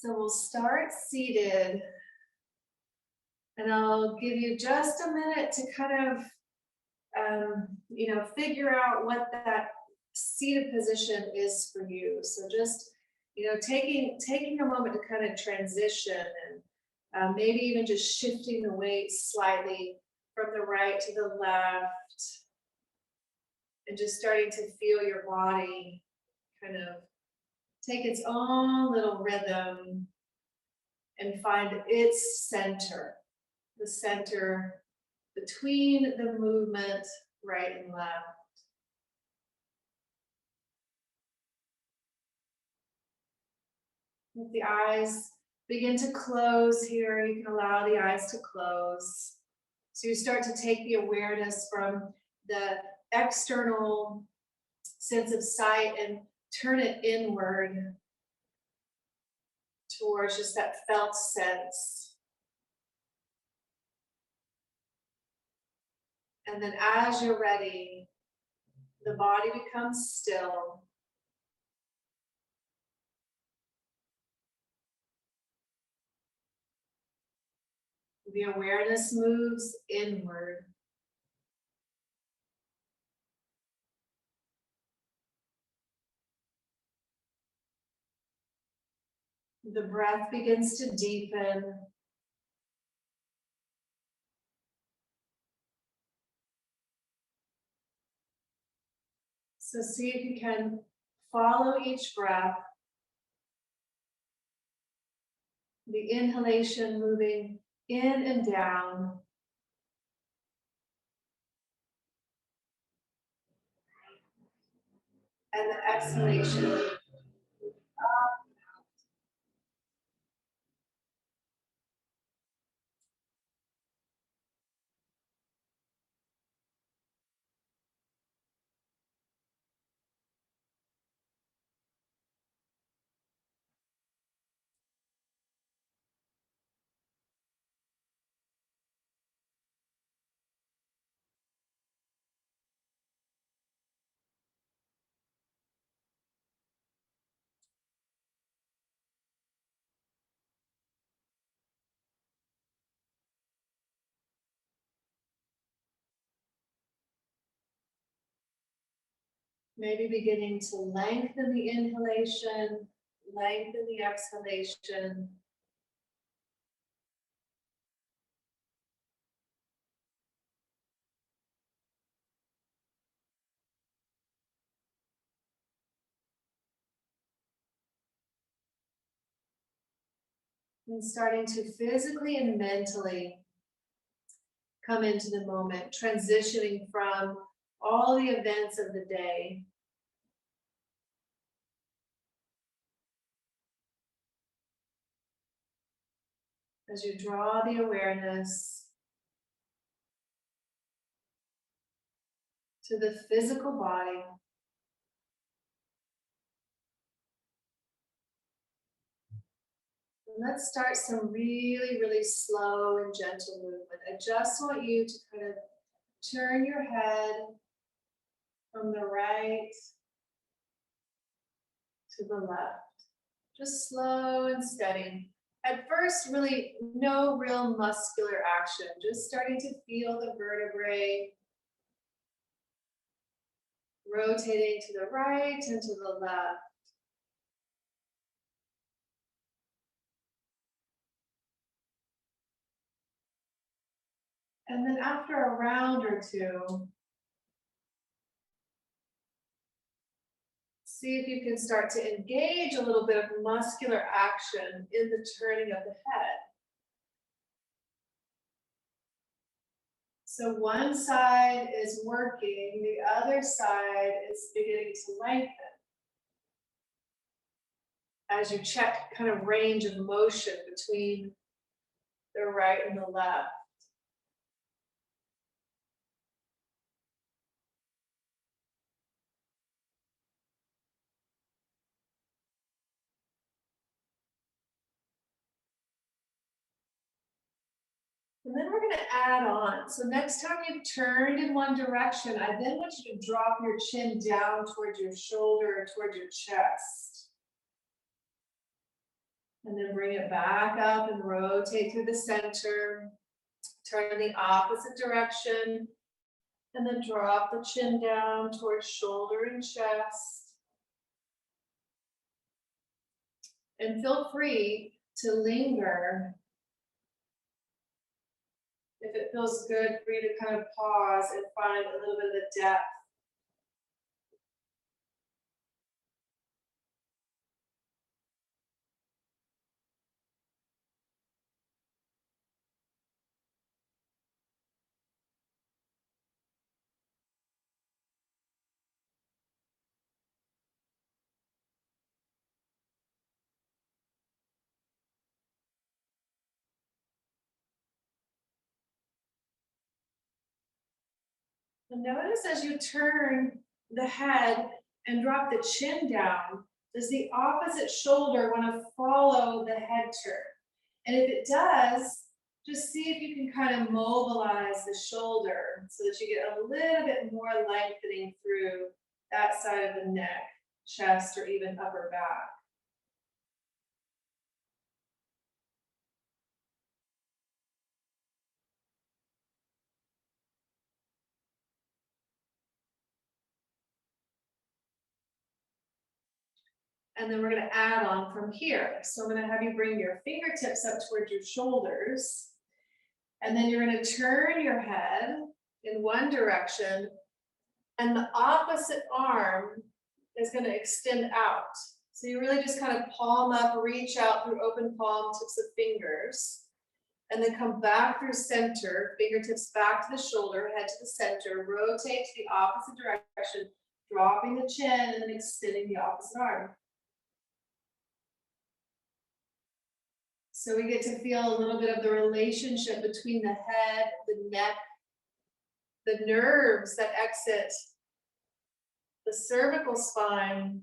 So we'll start seated, and I'll give you just a minute to kind of, figure out what that seated position is for you. So just, taking a moment to kind of transition and maybe even just shifting the weight slightly from the right to the left, and just starting to feel your body kind of take its own little rhythm and find its center, the center between the movement right and left. If the eyes begin to close here, you can allow the eyes to close. So you start to take the awareness from the external sense of sight and turn it inward towards just that felt sense. And then as you're ready, the body becomes still. The awareness moves inward. The breath begins to deepen. So see if you can follow each breath. The inhalation moving in and down. And the exhalation. Maybe beginning to lengthen the inhalation, lengthen the exhalation. And starting to physically and mentally come into the moment, transitioning from all the events of the day. As you draw the awareness to the physical body. And let's start some really, really slow and gentle movement. I just want you to kind of turn your head from the right to the left. Just slow and steady. At first, really no real muscular action, just starting to feel the vertebrae rotating to the right and to the left. And then after a round or two, see if you can start to engage a little bit of muscular action in the turning of the head. So one side is working, the other side is beginning to lengthen. As you check kind of range of motion between the right and the left. And then we're going to add on. So next time you've turned in one direction, I then want you to drop your chin down towards your shoulder, towards your chest. And then bring it back up and rotate through the center. Turn in the opposite direction. And then drop the chin down towards shoulder and chest. And feel free to linger. If it feels good for you to kind of pause and find a little bit of the depth. And notice as you turn the head and drop the chin down, does the opposite shoulder want to follow the head turn? And if it does, just see if you can kind of mobilize the shoulder so that you get a little bit more lengthening through that side of the neck, chest, or even upper back. And then we're going to add on from here. So I'm going to have you bring your fingertips up towards your shoulders. And then you're going to turn your head in one direction. And the opposite arm is going to extend out. So you really just kind of palm up, reach out through open palm, tips of fingers. And then come back through center, fingertips back to the shoulder, head to the center, rotate to the opposite direction, dropping the chin and then extending the opposite arm. So we get to feel a little bit of the relationship between the head, the neck, the nerves that exit the cervical spine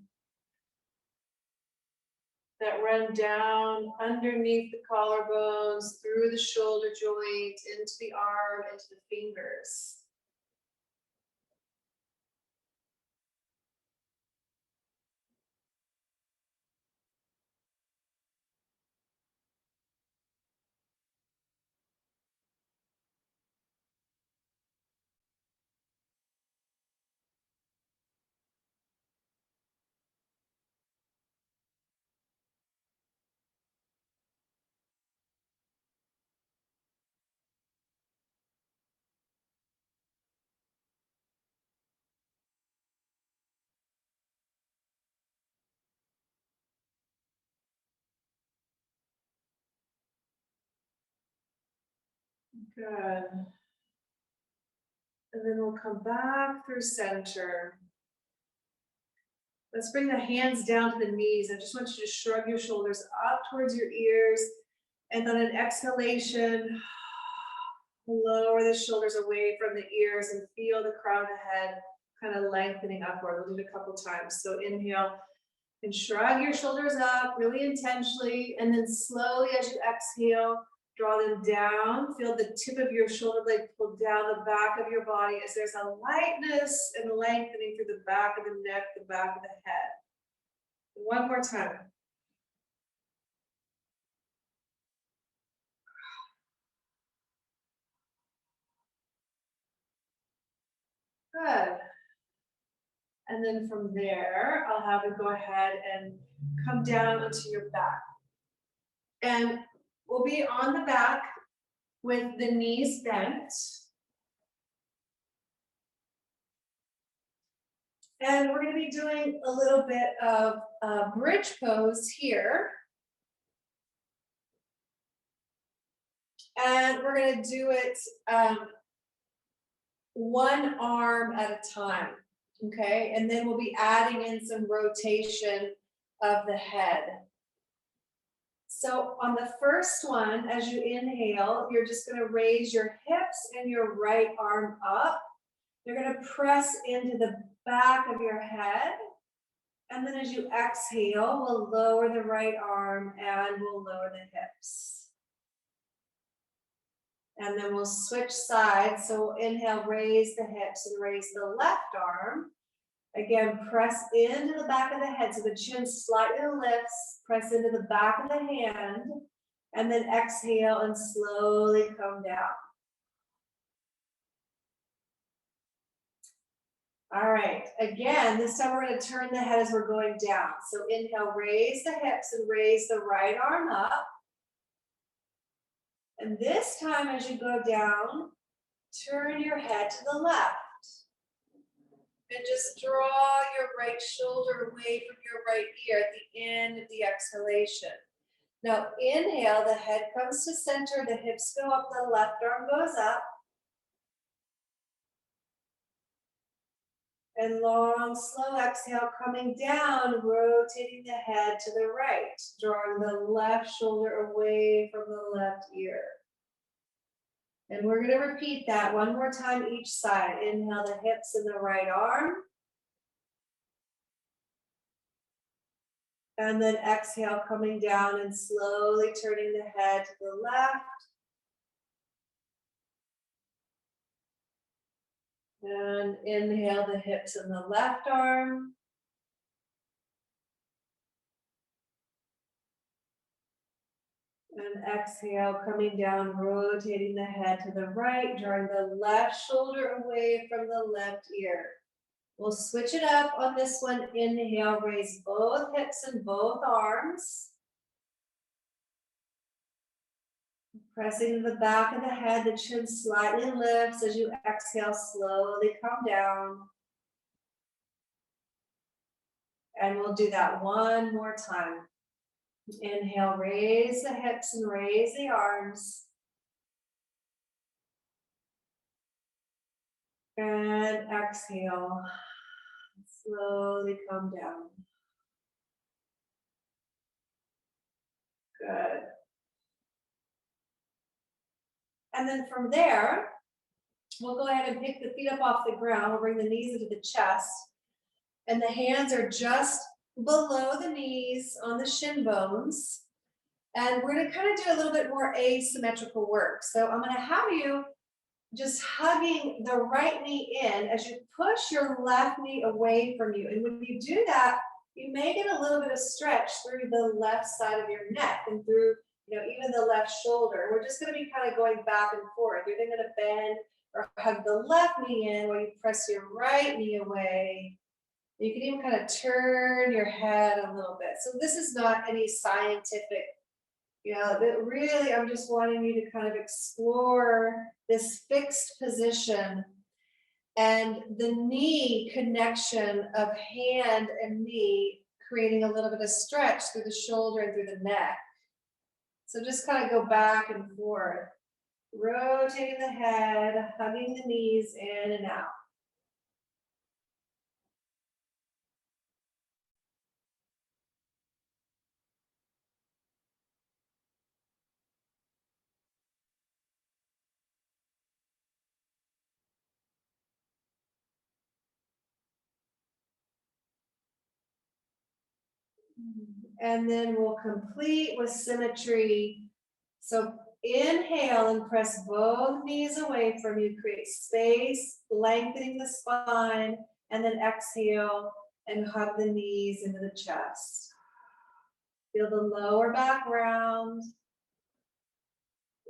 that run down underneath the collarbones, through the shoulder joint, into the arm, into the fingers. Good. And then we'll come back through center. Let's bring the hands down to the knees. I just want you to shrug your shoulders up towards your ears. And then an exhalation, lower the shoulders away from the ears and feel the crown of the head kind of lengthening upward. We'll do it a couple times. So inhale and shrug your shoulders up really intentionally. And then slowly as you exhale, draw them down. Feel the tip of your shoulder blade pull down the back of your body as there's a lightness and lengthening through the back of the neck, the back of the head. One more time. Good. And then from there, I'll have you go ahead and come down onto your back. And we'll be on the back with the knees bent. And we're going to be doing a little bit of bridge pose here. And we're going to do it one arm at a time, okay? And then we'll be adding in some rotation of the head. So on the first one, as you inhale, you're just going to raise your hips and your right arm up. You're going to press into the back of your head. And then as you exhale, we'll lower the right arm and we'll lower the hips. And then we'll switch sides. So we'll inhale, raise the hips and raise the left arm. Again, press into the back of the head so the chin slightly lifts, press into the back of the hand, and then exhale and slowly come down. All right, again, this time we're going to turn the head as we're going down. So inhale, raise the hips and raise the right arm up. And this time as you go down, turn your head to the left. And just draw your right shoulder away from your right ear at the end of the exhalation. Now inhale, the head comes to center, the hips go up, the left arm goes up. And long, slow exhale, coming down, rotating the head to the right, drawing the left shoulder away from the left ear. And we're going to repeat that one more time each side. Inhale the hips in the right arm. And then exhale, coming down and slowly turning the head to the left. And inhale the hips in the left arm. And exhale, coming down, rotating the head to the right, drawing the left shoulder away from the left ear. We'll switch it up on this one. Inhale, raise both hips and both arms. Pressing the back of the head, the chin slightly lifts as you exhale, slowly come down. And we'll do that one more time. Inhale, raise the hips and raise the arms. And exhale, slowly come down. Good. And then from there, we'll go ahead and pick the feet up off the ground. We'll bring the knees into the chest. And the hands are just below the knees on the shin bones. And we're gonna kind of do a little bit more asymmetrical work. So I'm gonna have you just hugging the right knee in as you push your left knee away from you. And when you do that, you may get a little bit of stretch through the left side of your neck and through, even the left shoulder. We're just going to be kind of going back and forth. You're then going to bend or hug the left knee in while you press your right knee away. You can even kind of turn your head a little bit. So this is not any scientific, really, I'm just wanting you to kind of explore this fixed position and the knee connection of hand and knee, creating a little bit of stretch through the shoulder and through the neck. So just kind of go back and forth, rotating the head, hugging the knees in and out. And then we'll complete with symmetry. So inhale and press both knees away from you, create space, lengthening the spine, and then exhale and hug the knees into the chest. Feel the lower back round.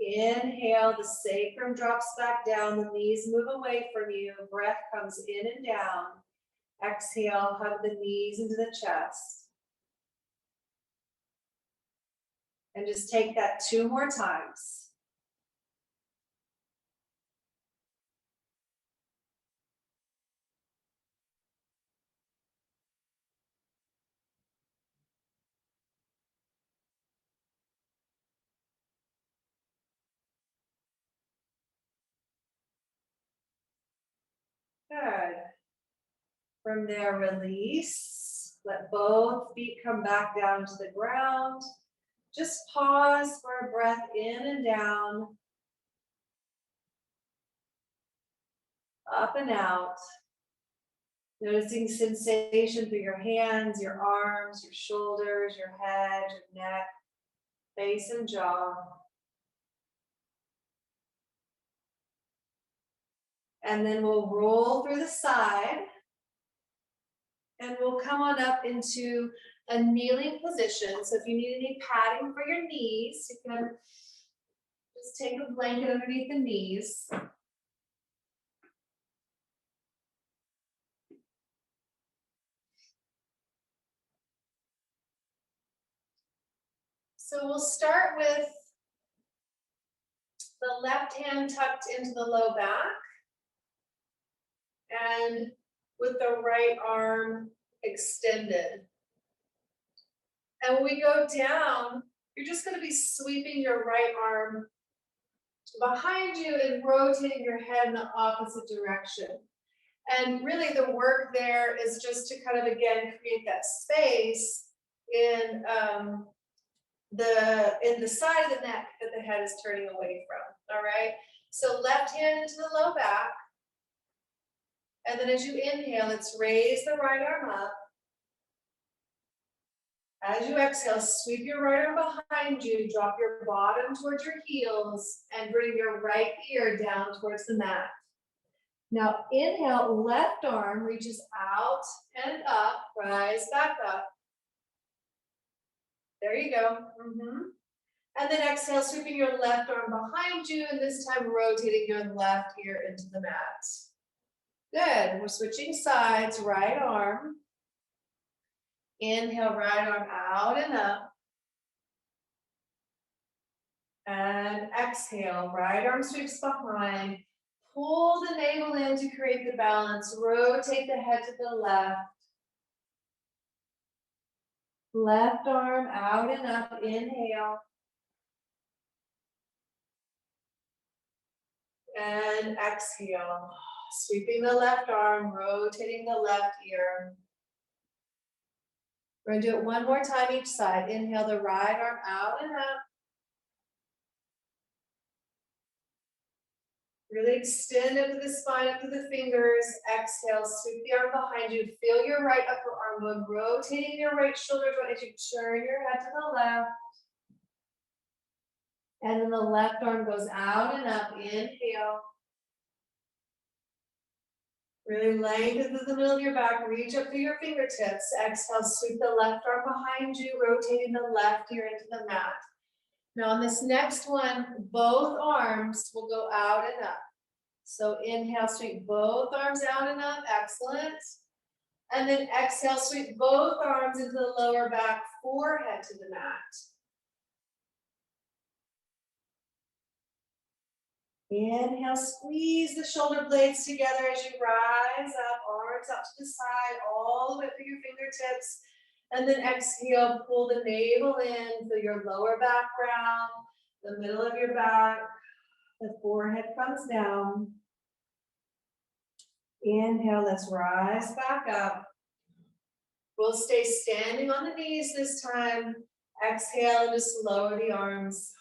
Inhale, the sacrum drops back down, the knees move away from you, breath comes in and down. Exhale, hug the knees into the chest. And just take that 2 more times. Good. From there, release. Let both feet come back down to the ground. Just pause for a breath in and down. Up and out. Noticing sensation through your hands, your arms, your shoulders, your head, your neck, face and jaw. And then we'll roll through the side. And we'll come on up into a kneeling position. So if you need any padding for your knees, you can just take a blanket underneath the knees. So we'll start with the left hand tucked into the low back and with the right arm extended. And when we go down, you're just going to be sweeping your right arm behind you and rotating your head in the opposite direction. And really the work there is just to kind of, again, create that space in the side of the neck that the head is turning away from, all right? So left hand into the low back. And then as you inhale, let's raise the right arm up. As you exhale, sweep your right arm behind you, drop your bottom towards your heels, and bring your right ear down towards the mat. Now inhale, left arm reaches out and up, rise back up. There you go. And then exhale, sweeping your left arm behind you, and this time rotating your left ear into the mat. Good, we're switching sides, right arm. Inhale, right arm out and up. And exhale, right arm sweeps behind. Pull the navel in to create the balance. Rotate the head to the left. Left arm out and up, inhale. And exhale, sweeping the left arm, rotating the left ear. We're gonna do it one more time each side. Inhale the right arm out and up. Really extend into the spine, up to the fingers. Exhale, sweep the arm behind you. Feel your right upper arm bone, rotating your right shoulder joint as you turn your head to the left. And then the left arm goes out and up. Inhale. Really lengthen through the middle of your back. Reach up through your fingertips. Exhale, sweep the left arm behind you, rotating the left ear into the mat. Now on this next one, both arms will go out and up. So inhale, sweep both arms out and up. Excellent. And then exhale, sweep both arms into the lower back, forehead to the mat. Inhale, squeeze the shoulder blades together as you rise up, arms out to the side, all the way through your fingertips. And then exhale, pull the navel in, feel your lower back round, the middle of your back, the forehead comes down. Inhale, let's rise back up. We'll stay standing on the knees this time. Exhale, and just lower the arms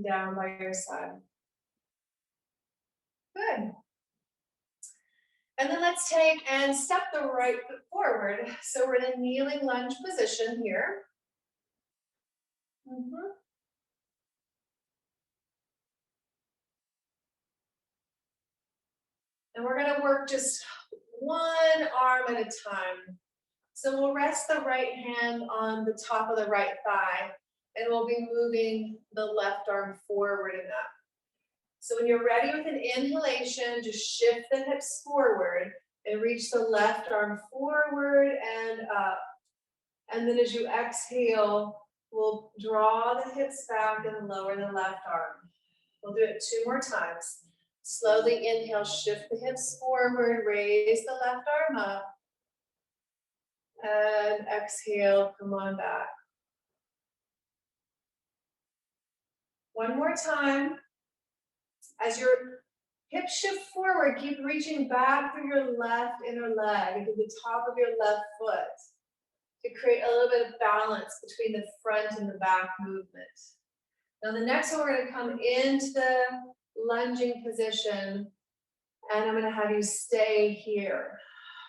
down by your side. Good. And then let's take and step the right foot forward. So we're in a kneeling lunge position here. And we're going to work just one arm at a time. So we'll rest the right hand on the top of the right thigh, and we'll be moving the left arm forward and up. So when you're ready with an inhalation, just shift the hips forward and reach the left arm forward and up. And then as you exhale, we'll draw the hips back and lower the left arm. We'll do it 2 more times. Slowly inhale, shift the hips forward, raise the left arm up. And exhale, come on back. One more time. As your hips shift forward, keep reaching back through your left inner leg to the top of your left foot to create a little bit of balance between the front and the back movement. Now the next one, we're going to come into the lunging position, and I'm going to have you stay here.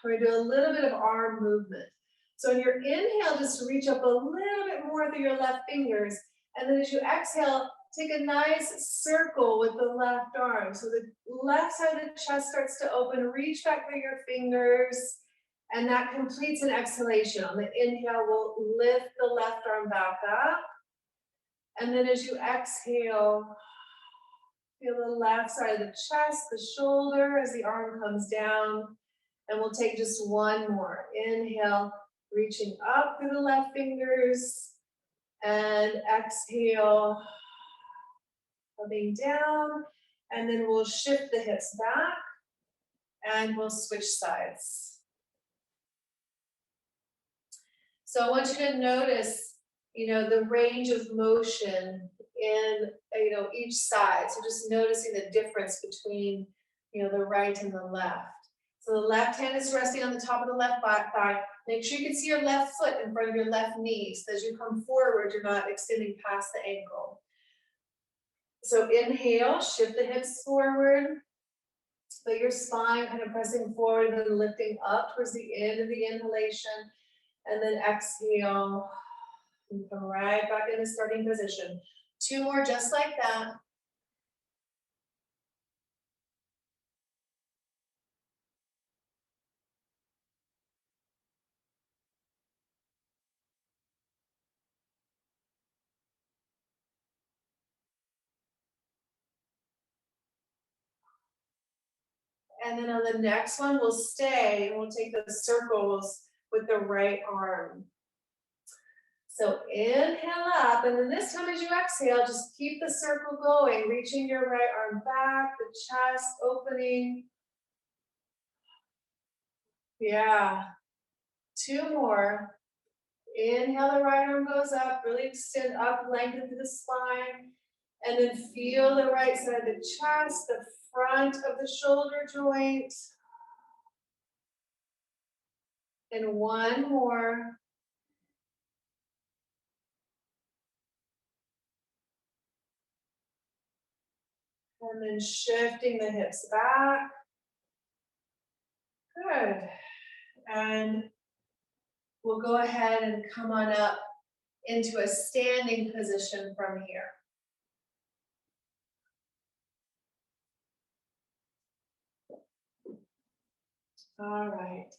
We're going to do a little bit of arm movement. So in your inhale, just reach up a little bit more through your left fingers, and then as you exhale, take a nice circle with the left arm. So the left side of the chest starts to open. Reach back through your fingers And that completes an exhalation. On the inhale, we'll lift the left arm back up. And then as you exhale, feel the left side of the chest, the shoulder as the arm comes down. And we'll take just one more. Inhale, reaching up through the left fingers. And exhale, coming down. And then we'll shift the hips back. And we'll switch sides. So I want you to notice, the range of motion in, each side. So just noticing the difference between, the right and the left. So the left hand is resting on the top of the left thigh. Make sure you can see your left foot in front of your left knee. So as you come forward, you're not extending past the ankle. So inhale, shift the hips forward. But your spine kind of pressing forward and lifting up towards the end of the inhalation. And then exhale. And come right back into starting position. 2 more just like that. And then on the next one, we'll stay and we'll take those circles with the right arm. So inhale up, and then this time as you exhale, just keep the circle going, reaching your right arm back, the chest opening. Yeah. 2 more. Inhale, the right arm goes up, really extend up, lengthen through the spine. And then feel the right side of the chest, the front of the shoulder joint. And 1 more. And then shifting the hips back. Good. And we'll go ahead and come on up into a standing position from here. All right.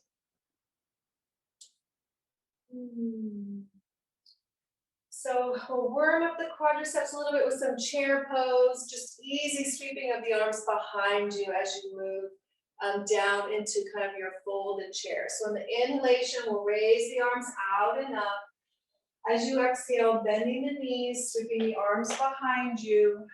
So we'll warm up the quadriceps a little bit with some chair pose, just easy sweeping of the arms behind you as you move down into kind of your folded chair. So on the inhalation, we'll raise the arms out and up. As you exhale, bending the knees, sweeping the arms behind you.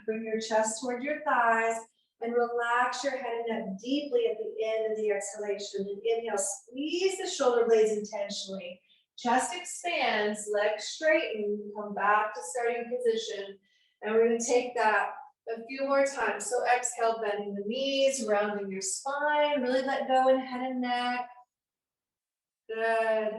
Bring your chest toward your thighs and relax your head and neck deeply at the end of the exhalation. And inhale, squeeze the shoulder blades intentionally. Chest expands, legs straighten, come back to starting position. And we're going to take that a few more times. So exhale, bending the knees, rounding your spine, really let go in head and neck. Good.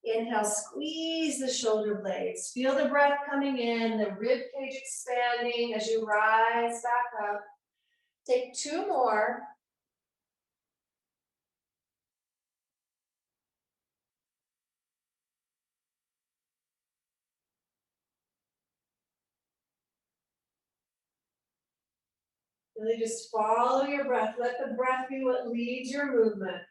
Inhale, squeeze the shoulder blades. Feel the breath coming in, the rib cage expanding as you rise back up. Take 2 more. Really just follow your breath. Let the breath be what leads your movement.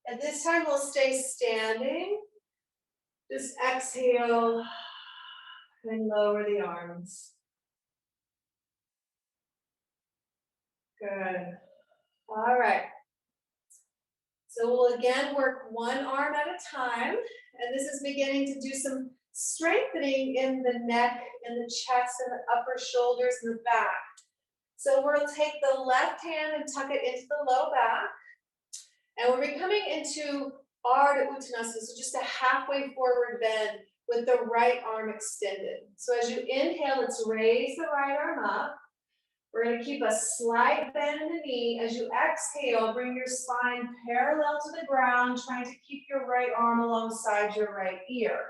At this time, we'll stay standing. Just exhale and lower the arms. Good. All right. So we'll again work one arm at a time. And this is beginning to do some strengthening in the neck and the chest and the upper shoulders and the back. So we'll take the left hand and tuck it into the low back. And we'll be coming into Ardha Uttanasana, so just a halfway forward bend with the right arm extended. So as you inhale, let's raise the right arm up. We're going to keep a slight bend in the knee. As you exhale, bring your spine parallel to the ground, trying to keep your right arm alongside your right ear.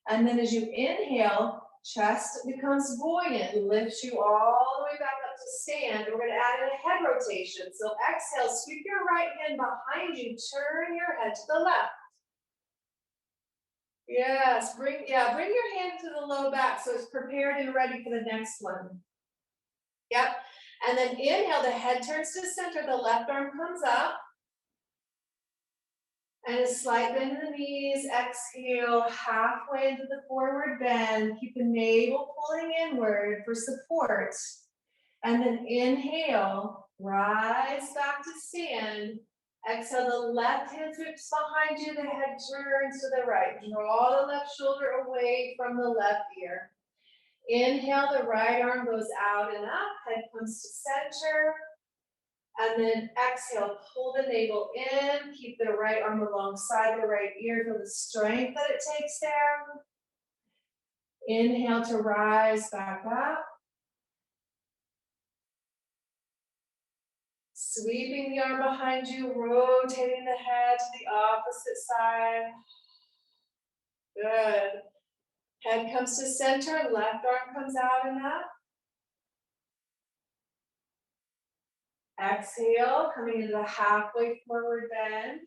And then as you inhale, chest becomes buoyant, lifts you all the way back up to stand. We're going to add in a head rotation. So exhale, sweep your right hand behind you, turn your head to the left. Yes, bring your hand to the low back so it's prepared and ready for the next one. Yep. And then inhale, the head turns to center, the left arm comes up. And a slight bend in the knees, exhale, halfway into the forward bend. Keep the navel pulling inward for support. And then inhale, rise back to stand. Exhale, the left hand sweeps behind you, the head turns to the right. Draw the left shoulder away from the left ear. Inhale, the right arm goes out and up, head comes to center. And then exhale, pull the navel in, keep the right arm alongside the right ear, feel the strength that it takes there. Inhale to rise back up. Sweeping the arm behind you, rotating the head to the opposite side. Good. Head comes to center, left arm comes out and up. Exhale, coming into the halfway forward bend.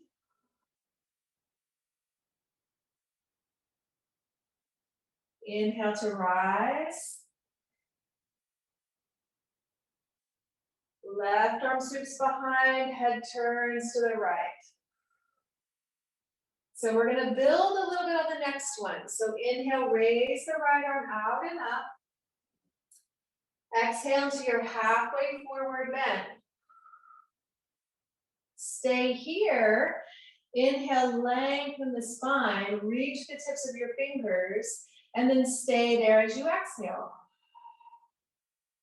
Inhale to rise. Left arm sweeps behind, head turns to the right. So we're going to build a little bit on the next one. So inhale, raise the right arm out and up. Exhale to your halfway forward bend. Stay here. Inhale, lengthen the spine, reach the tips of your fingers, and then stay there as you exhale.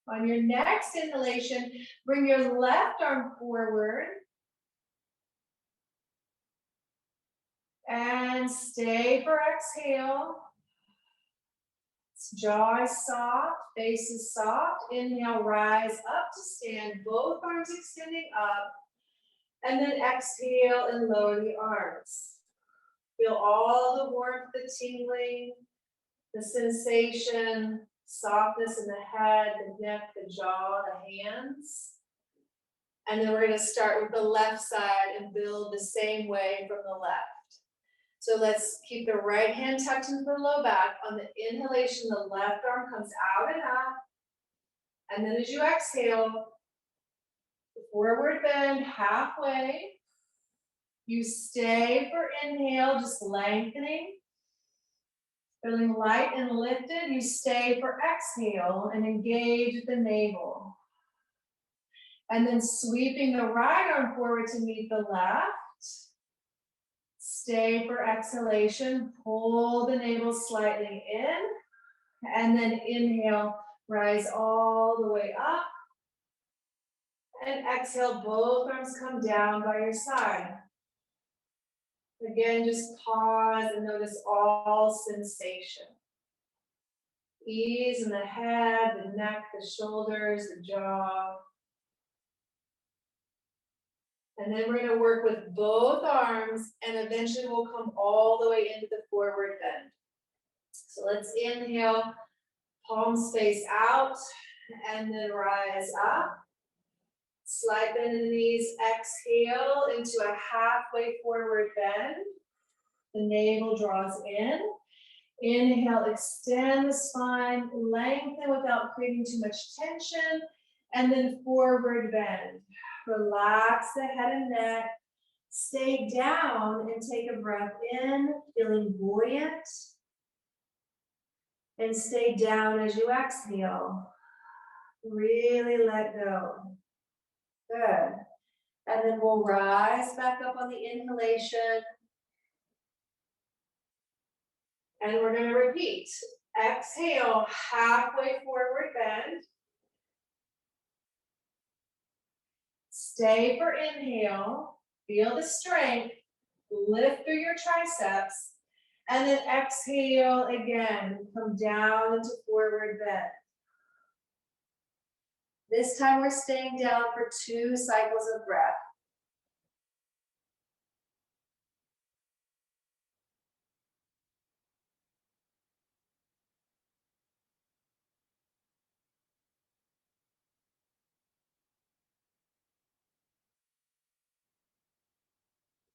On your next inhalation, bring your left arm forward. And stay for exhale. Jaw is soft, face is soft. Inhale, rise up to stand, both arms extending up. And then exhale and lower the arms. Feel all the warmth, the tingling, the sensation, softness in the head, the neck, the jaw, the hands. And then we're going to start with the left side and build the same way from the left. So let's keep the right hand tucked into the low back. On the inhalation, the left arm comes out and up. And then as you exhale, forward bend halfway. You stay for inhale, just lengthening. Feeling light and lifted. You stay for exhale and engage with the navel. And then sweeping the right arm forward to meet the left. Stay for exhalation, pull the navel slightly in, and then inhale, rise all the way up, and exhale, both arms come down by your side. Again, just pause and notice all sensation. Ease in the head, the neck, the shoulders, the jaw. And then we're going to work with both arms, and eventually we'll come all the way into the forward bend. So let's inhale, palms face out, and then rise up. Slight bend in the knees, exhale into a halfway forward bend. The navel draws in. Inhale, extend the spine, lengthen without creating too much tension, and then forward bend. Relax the head and neck. Stay down and take a breath in, feeling buoyant. And stay down as you exhale. Really let go. Good. And then we'll rise back up on the inhalation. And we're going to repeat. Exhale, halfway forward bend. Stay for inhale. Feel the strength. Lift through your triceps. And then exhale again. Come down into forward bend. This time we're staying down for 2 cycles of breath.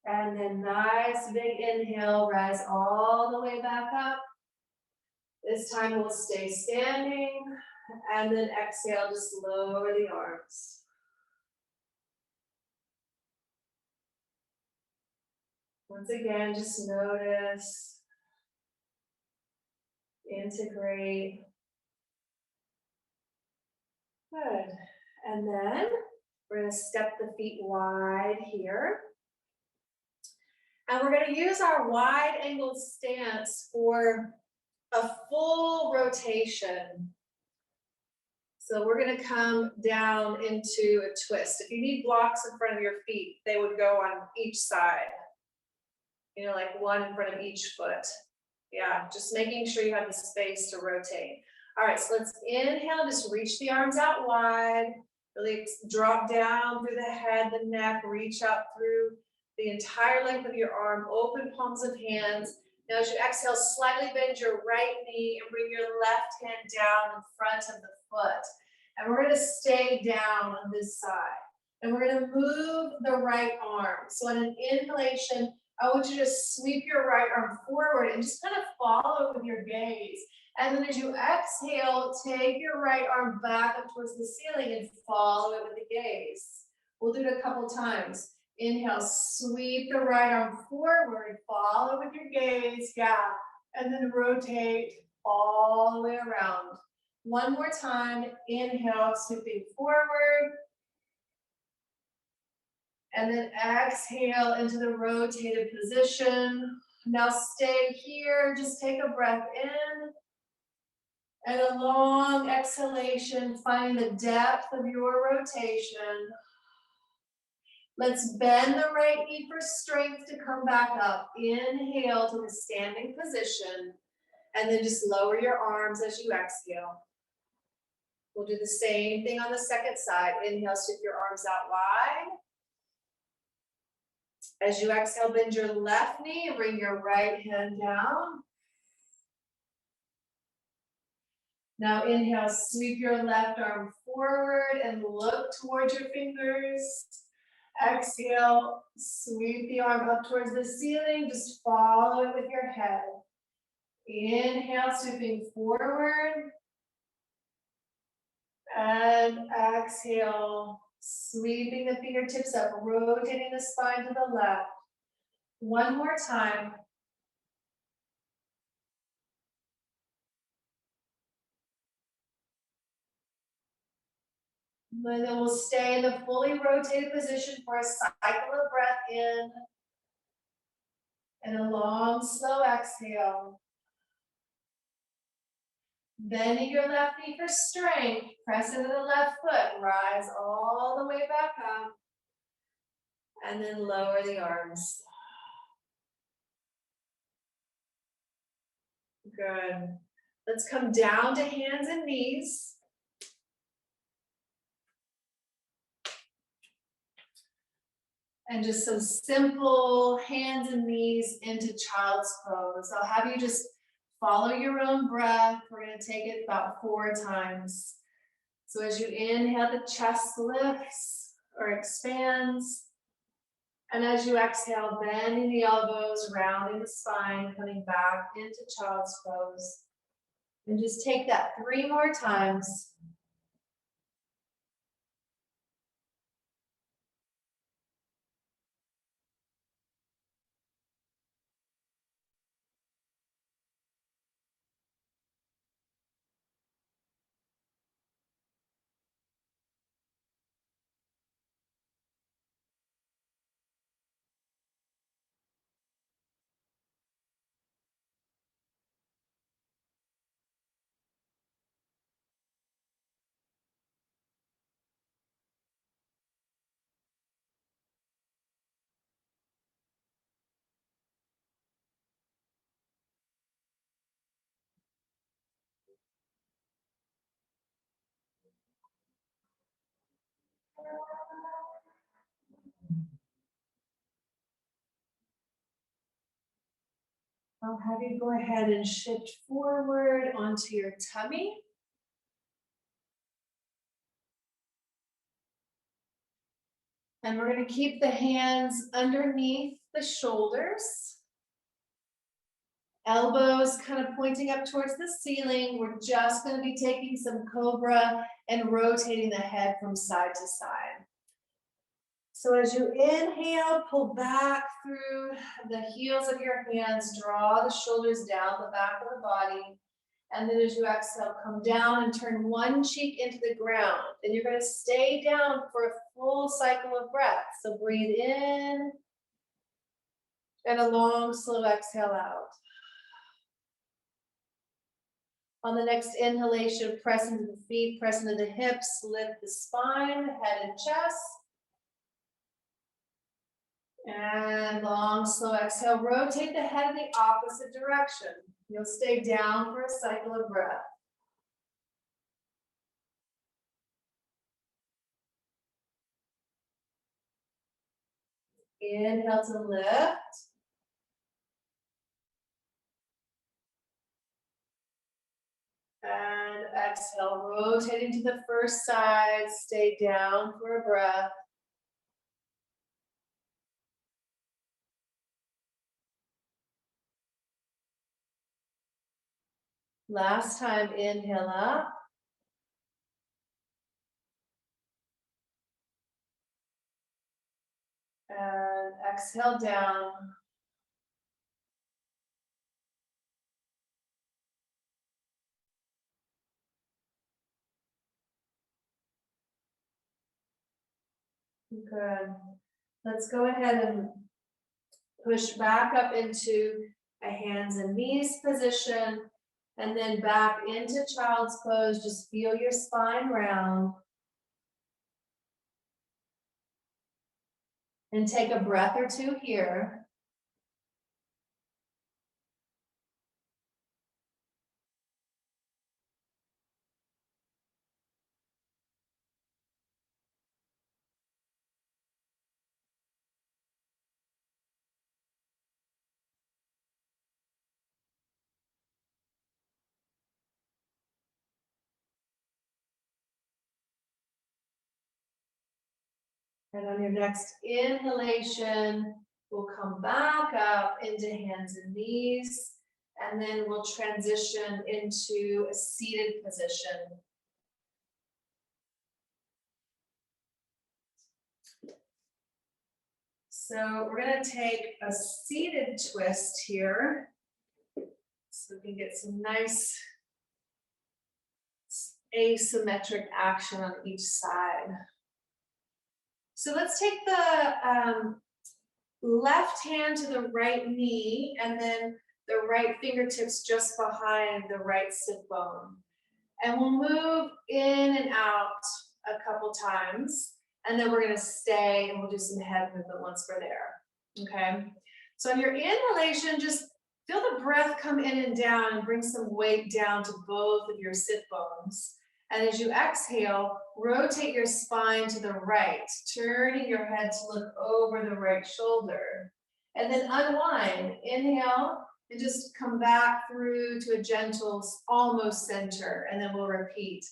And then nice big inhale, rise all the way back up. This time we'll stay standing. And then exhale, just lower the arms. Once again, just notice, integrate. Good. And then we're going to step the feet wide here. And we're going to use our wide angled stance for a full rotation. So we're going to come down into a twist. If you need blocks in front of your feet, they would go on each side. You know, like one in front of each foot. Yeah, just making sure you have the space to rotate. All right, so let's inhale, just reach the arms out wide. Really drop down through the head, the neck, reach up through the entire length of your arm, open palms of hands. Now as you exhale, slightly bend your right knee and bring your left hand down in front of the foot. And we're gonna stay down on this side. And we're gonna move the right arm. So on an inhalation, I want you to sweep your right arm forward and just kind of follow with your gaze. And then as you exhale, take your right arm back up towards the ceiling and follow it with the gaze. We'll do it a couple times. Inhale, sweep the right arm forward, follow with your gaze, gap, and then rotate all the way around. One more time, inhale, sweeping forward. And then exhale into the rotated position. Now stay here, just take a breath in. And a long exhalation, finding the depth of your rotation. Let's bend the right knee for strength to come back up. Inhale to the standing position. And then just lower your arms as you exhale. We'll do the same thing on the second side. Inhale, sweep your arms out wide. As you exhale, bend your left knee and bring your right hand down. Now inhale, sweep your left arm forward and look towards your fingers. Exhale, sweep the arm up towards the ceiling. Just follow it with your head. Inhale, sweeping forward. And exhale, sweeping the fingertips up, rotating the spine to the left. One more time. And then we'll stay in the fully rotated position for a cycle of breath in. And a long, slow exhale. Bending your left knee for strength. Press into the left foot. Rise all the way back up. And then lower the arms. Good. Let's come down to hands and knees. And just some simple hands and knees into child's pose. I'll have you just follow your own breath. We're going to take it about 4 times. So as you inhale, the chest lifts or expands. And as you exhale, bending the elbows, rounding the spine, coming back into child's pose. And just take that 3 more times. I'll have you go ahead and shift forward onto your tummy. And we're going to keep the hands underneath the shoulders. Elbows kind of pointing up towards the ceiling. We're just going to be taking some cobra and rotating the head from side to side. So as you inhale, pull back through the heels of your hands, draw the shoulders down the back of the body. And then as you exhale, come down and turn one cheek into the ground. And you're going to stay down for a full cycle of breath. So breathe in and a long, slow exhale out. On the next inhalation, press into the feet, press into the hips, lift the spine, head and chest. And long, slow exhale. Rotate the head in the opposite direction. You'll stay down for a cycle of breath. Inhale to lift. And exhale, rotating to the first side. Stay down for a breath. Last time, inhale up. And exhale down. Good. Let's go ahead and push back up into a hands and knees position, and then back into child's pose. Just feel your spine round. And take a breath or two here. And on your next inhalation, we'll come back up into hands and knees, and then we'll transition into a seated position. So we're going to take a seated twist here, so we can get some nice asymmetric action on each side. So let's take the left hand to the right knee, and then the right fingertips just behind the right sit bone. And we'll move in and out a couple times, and then we're going to stay and we'll do some head movement once we're there. Okay? So on your inhalation, just feel the breath come in and down and bring some weight down to both of your sit bones. And as you exhale, rotate your spine to the right, turning your head to look over the right shoulder. And then unwind. Inhale, and just come back through to a gentle, almost center, and then we'll repeat.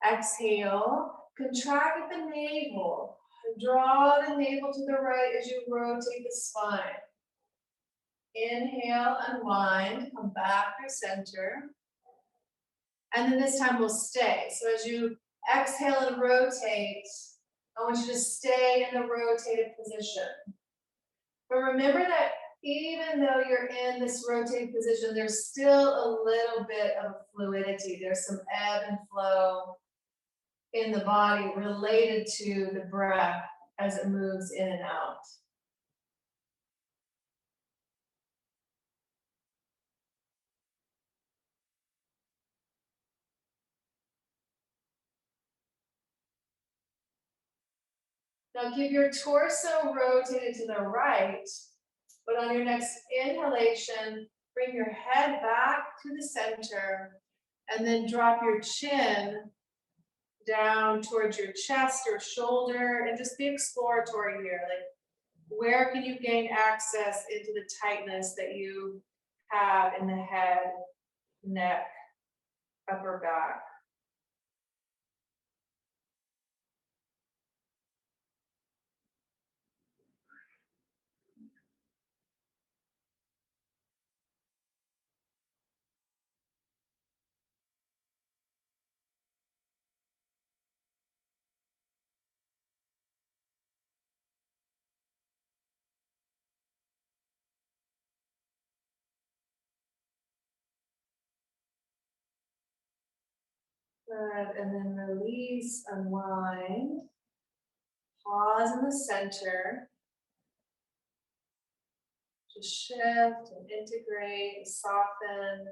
Exhale, contract at the navel. Draw the navel to the right as you rotate the spine. Inhale, unwind, come back through center. And then this time we'll stay. So as you exhale and rotate, I want you to stay in the rotated position. But remember that even though you're in this rotated position, there's still a little bit of fluidity. There's some ebb and flow in the body related to the breath as it moves in and out. Now keep your torso rotated to the right, but on your next inhalation, bring your head back to the center, and then drop your chin down towards your chest or shoulder, and just be exploratory here. Like, where can you gain access into the tightness that you have in the head, neck, upper back? Good, and then release, unwind. Pause in the center. Just shift and integrate, soften.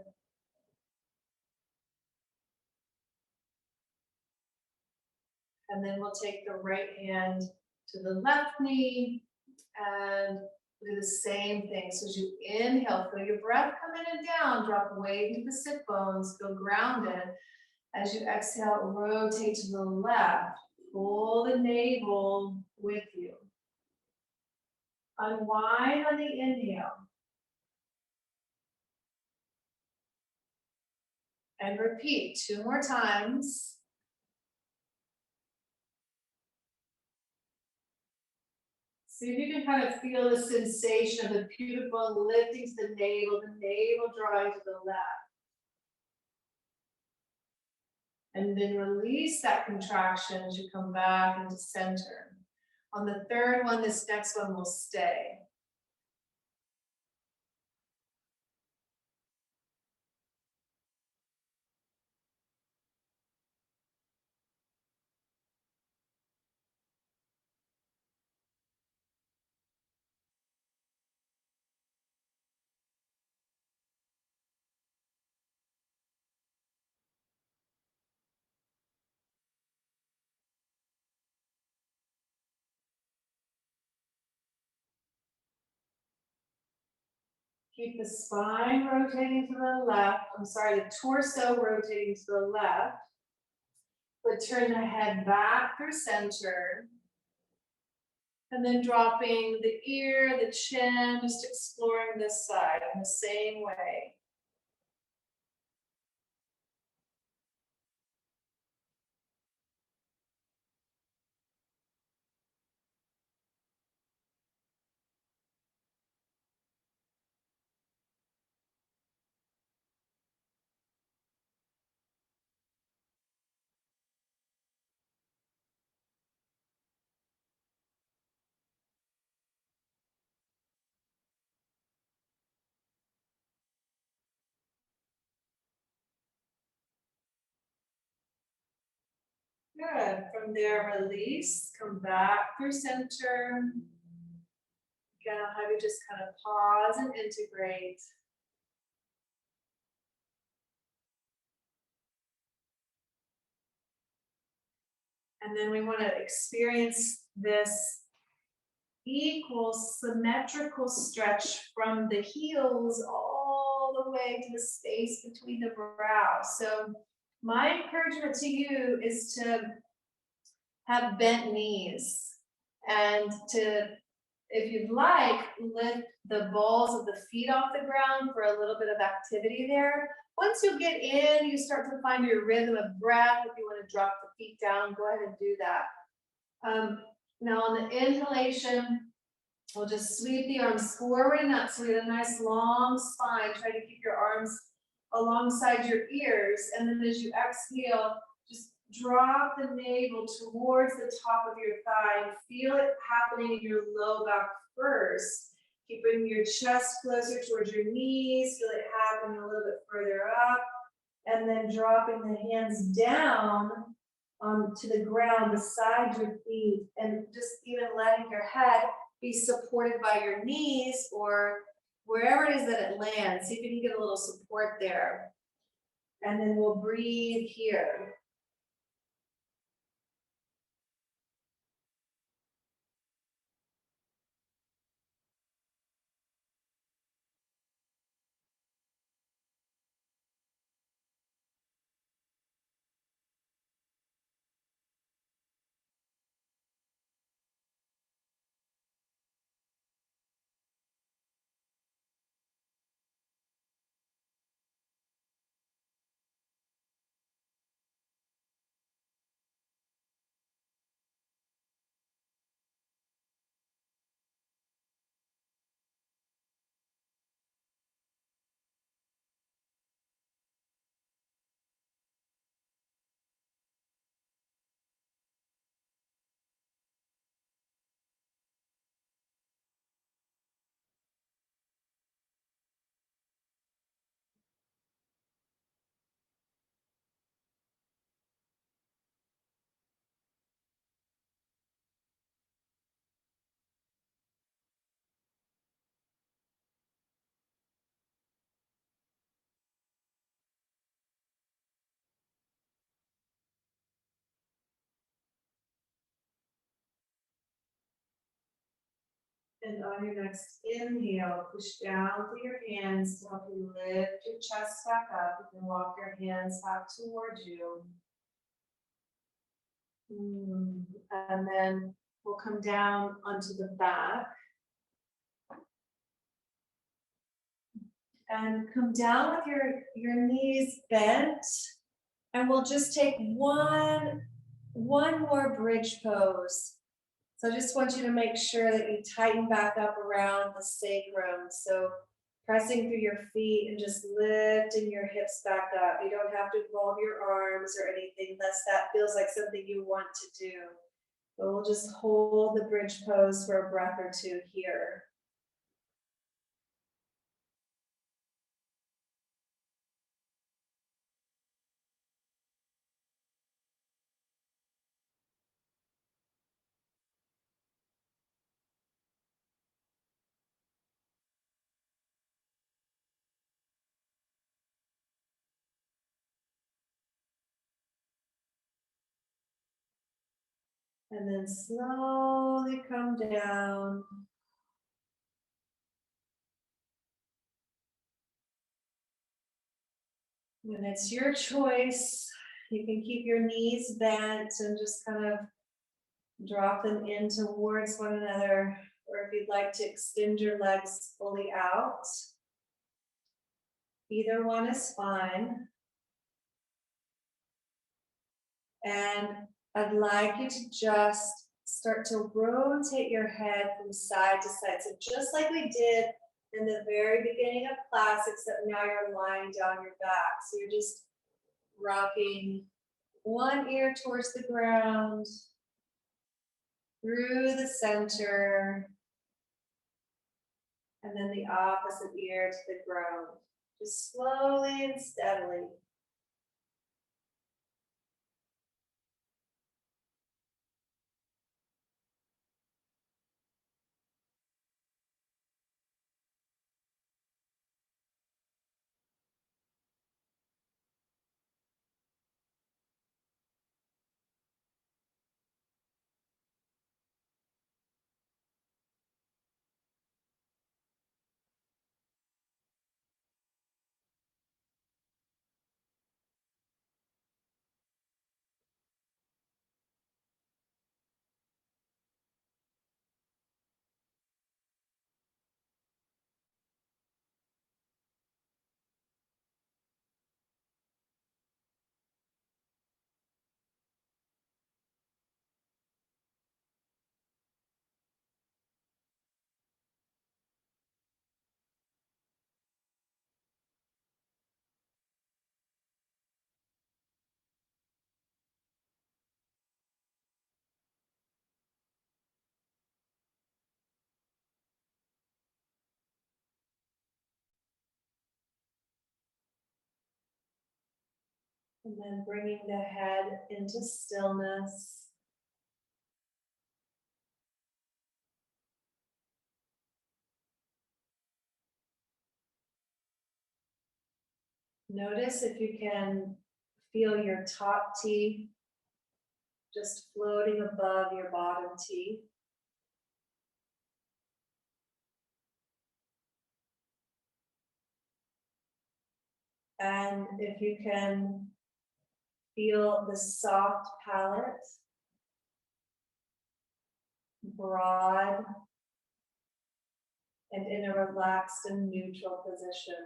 And then we'll take the right hand to the left knee and do the same thing. So as you inhale, feel your breath come in and down, drop weight into the sit bones, feel grounded. As you exhale, rotate to the left, pull the navel with you. Unwind on the inhale. And repeat 2 more times. See if you can kind of feel the sensation of the pubic bone lifting to the navel drawing to the left. And then release that contraction as you come back into center. On the third one, this next one will stay. Keep the spine rotating to the left. The torso rotating to the left. But turn the head back through center. And then dropping the ear, the chin, just exploring this side in the same way. Good. From there, release, come back through center. Again, I'll have you just kind of pause and integrate. And then we want to experience this equal symmetrical stretch from the heels all the way to the space between the brows. So my encouragement to you is to have bent knees and to, if you'd like, lift the balls of the feet off the ground for a little bit of activity there. Once you get in, you start to find your rhythm of breath. If you want to drop the feet down, go ahead and do that. Now on the inhalation, we'll just sweep the arms forward and up so we get a nice long spine. Try to keep your arms alongside your ears. And then as you exhale, just drop the navel towards the top of your thigh. Feel it happening in your low back first. Keep bringing your chest closer towards your knees. Feel it happening a little bit further up. And then dropping the hands down to the ground beside your feet. And just even letting your head be supported by your knees or wherever it is that it lands. See if you can get a little support there. And then we'll breathe here. And on your next inhale, push down through your hands to help you lift your chest back up. You can walk your hands back towards you. And then we'll come down onto the back. And come down with your knees bent. And we'll just take one more bridge pose. So I just want you to make sure that you tighten back up around the sacrum. So pressing through your feet and just lifting your hips back up. You don't have to involve your arms or anything unless that feels like something you want to do. But we'll just hold the bridge pose for a breath or two here. And then slowly come down. When it's your choice, you can keep your knees bent and just kind of drop them in towards one another. Or if you'd like to extend your legs fully out, either one is fine. And I'd like you to just start to rotate your head from side to side. So just like we did in the very beginning of class, except now you're lying down your back. So you're just rocking one ear towards the ground, through the center, and then the opposite ear to the ground. Just slowly and steadily. And then bringing the head into stillness. Notice if you can feel your top teeth just floating above your bottom teeth. And if you can feel the soft palate, broad, and in a relaxed and neutral position.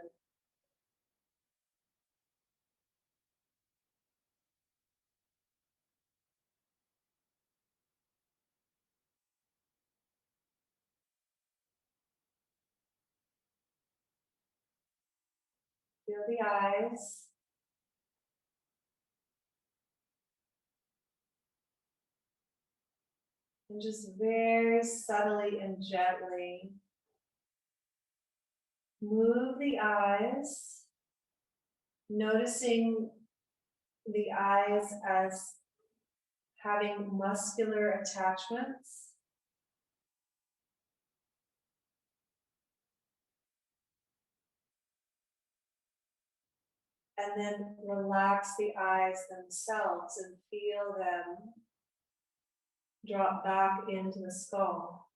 Feel the eyes. And just very subtly and gently move the eyes, noticing the eyes as having muscular attachments. And then relax the eyes themselves and feel them drop back into the skull.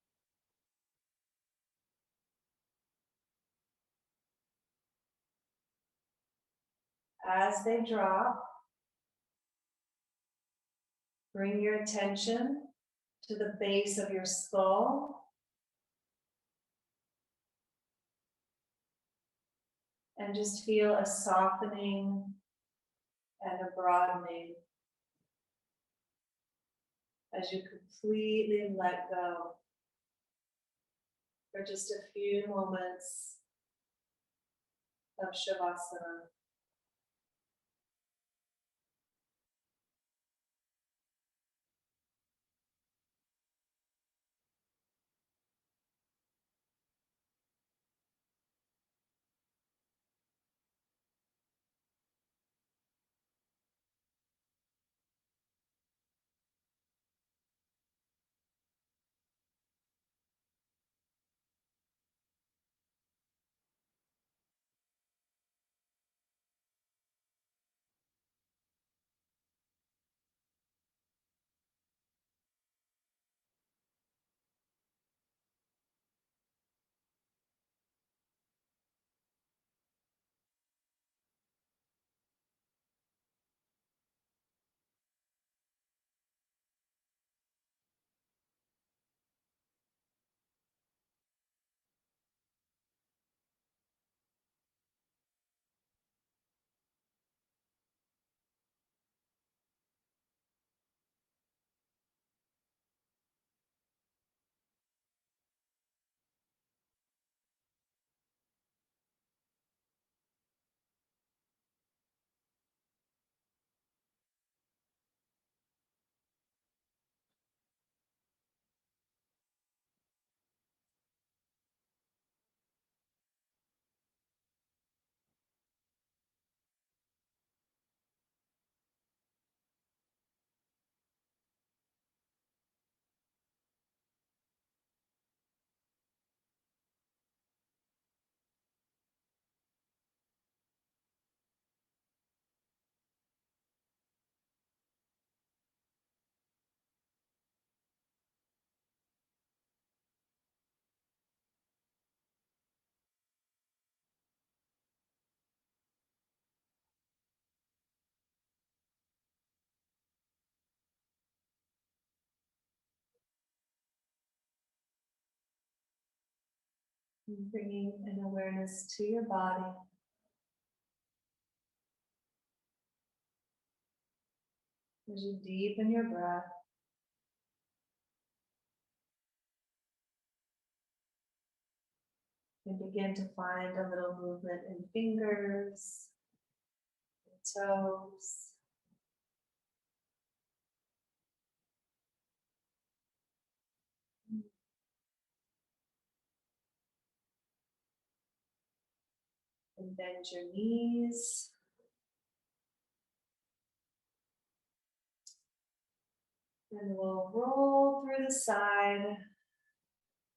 As they drop, bring your attention to the base of your skull and just feel a softening and a broadening as you completely let go for just a few moments of Shavasana. Bringing an awareness to your body. As you deepen your breath, and begin to find a little movement in fingers, and toes. And bend your knees. And we'll roll through the side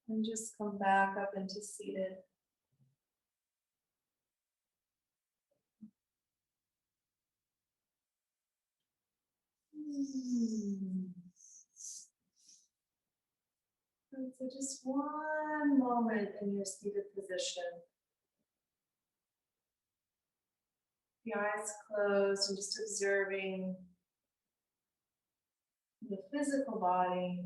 and just come back up into seated. And so just one moment in your seated position. The eyes closed and just observing the physical body.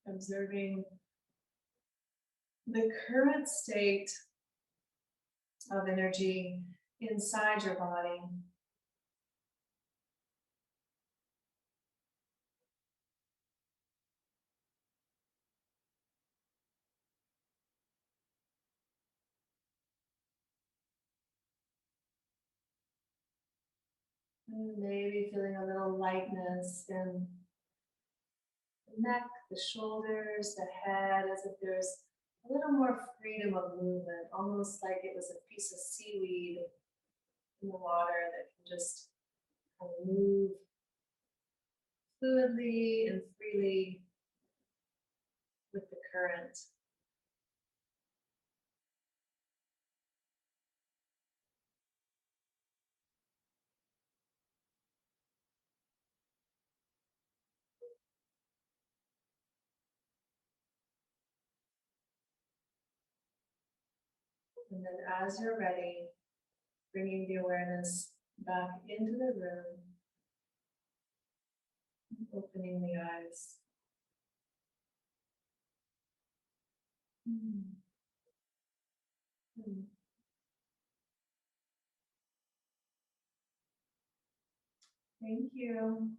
Observing the current state of energy inside your body. And maybe feeling a little lightness in the neck, the shoulders, the head, as if there's a little more freedom of movement, almost like it was a piece of seaweed in the water that can just kind of move fluidly and freely with the current. And then as you're ready, bringing the awareness back into the room, opening the eyes. Mm. Mm. Thank you.